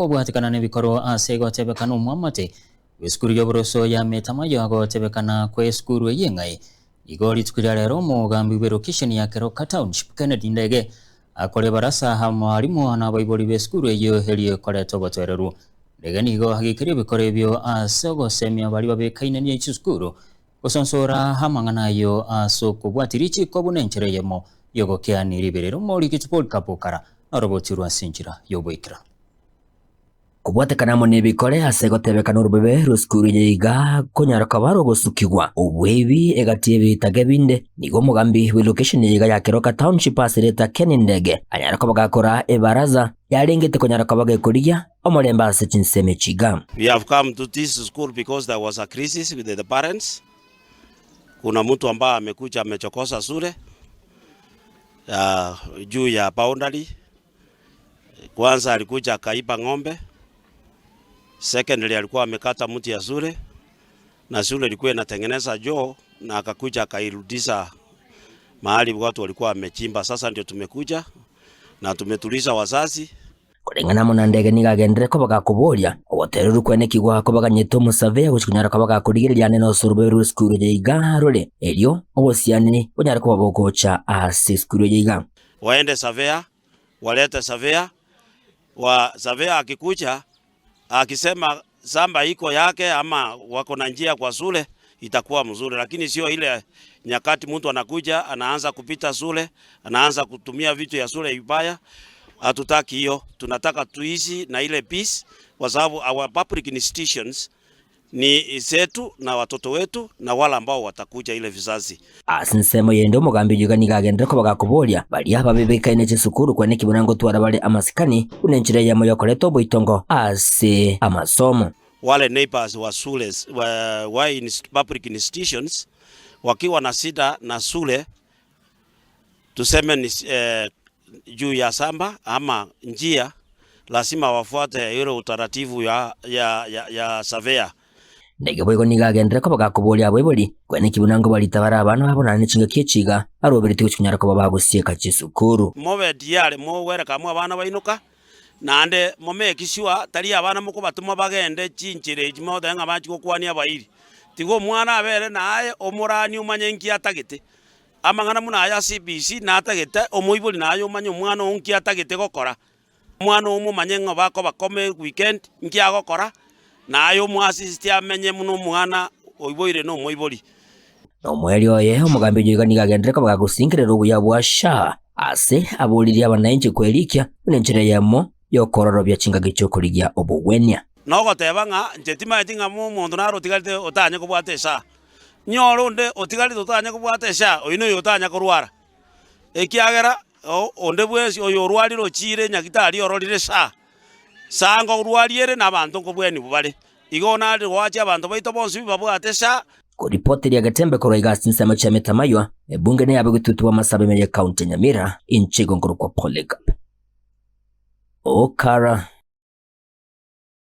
obwatikana n'ebikorwa ase gotebekana omwamate w'esukuru y'oboroso ya Metamayo agotebekana kw'esukuru ey'Eng'ai igo ritukuria rero omugambi bw'erokesheni ya Keroka Township Kennedy Ndege akore barasa ha mwarimu n'abaibori b'esukuru eyo eriekoretwo obotwereru. Ndege nigo hagikiria ebikoro ebyo ase ogosemia bari babekaine n'eki sukuru gosonsora hamang'ana ayo ase okobwatira ichiko bunenchereyemo yogokeanira ibirero morikiti Paul Kapokara naroboti rwasinjira yoboikira. Kubwatekanamo n'ebikore ase gotebekana orubebe rw'esukuru y'iga konyaroka barogosukigwa obwebi egati ebitaga ebinde nigo omugambi w'elokesheni y'iga ya Keroka Township ase reta Kennedy Ndege anyaroka bagakora ebaraza yarengete konyaroka bagekoria omulembe ase chinseme chiga. We have come to this school because there was a crisis with the parents. Kuna mtu ambaye amekuja amechokosa shule juu ya boundary. Kwanza alikuja akaiba ng'ombe. Secondly alikuwa amekata mti ya shule na shule ilikuwa inatengeneza joo na akakuja akairudisha mahali watu walikuwa wamechimba. Sasa ndio tumekuja na tumetuliza wazazi. Kulingana na Ndege nigagendere ko bagakuboria obotereru kwenekigwa ko baganyeta omusave gushikunyara ko bagakurigirira neno surube ru skuru y'iga role elio obosiane bonyara ko babogocha ase skuru y'iga. Waende savea, walete savea, wa savea akikuja akisema samba iko yake ama wako na njia kwa shule itakuwa mzuri, lakini sio ile nyakati mtu anakuja anaanza kupita shule, anaanza kutumia vitu ya shule vibaya. Hatutaki hiyo, tunataka tuishi na ile peace kwa sababu our public institutions ni zetu na watoto wetu na wala ambao watakuja ile vizazi. Asinsemo yende omugambi yuga nigagendera ko bagakuboria bali aba bebekaine cy'esukuru kwene kibunango twara bali amasikani unenchire ya moyo koleto boitongo ase amasomo. Wale neighbors wa shule wa public institutions wakiwa na shida na shule tuseme ni juu ya samba ama njia lazima wafuate ile utaratibu ya savea. Ndege bwego nigagendera ko bagakuboria abebori kwene kibunango balitabara abana babona n'ichinga kyechiga arobirite kunyara ko babagusieka cy'esukuru. Mobe diale mo wera kamwe abana bainuka nande momekishwa tali abana muko batuma bagende chinchire jimo denga bachi kokwania bairi tigo mwana abere naye omurani umanyenki atagete amangana muna ya CBC natagete omuibuli nayo umanyo mwana onki atagete gokora mwana omu manyengo bako bakome weekend nki agokora nayo mwasisiti amenye muno mwana oiboire no moiboli no mweli oye omugambi yuga nigagendera ko bagusingirira obuya bwasha ase abuliri abanainje kwerikia unenchire yemo yokororo bya chinga cyo kurigia obugwenya no gotebanga njetima tinga mu mundu naro tigalite otanye kubwatesha nyoro nde otigalite otanye kubwatesha oyino yotanya kurwara ekiagera onde bwesi oyo rwaliro chire nyagitari ororire sango rwaliere nabantu ngobweni bubale igona rwacha abantu baito bonsi babwatesha. Kuripoti ya Gatembe koroiga sinsema cha Metamayo ebunge ne yabe gututuwa masabe meye county Nyamira inchigo ngorokwa Polycarp Okara.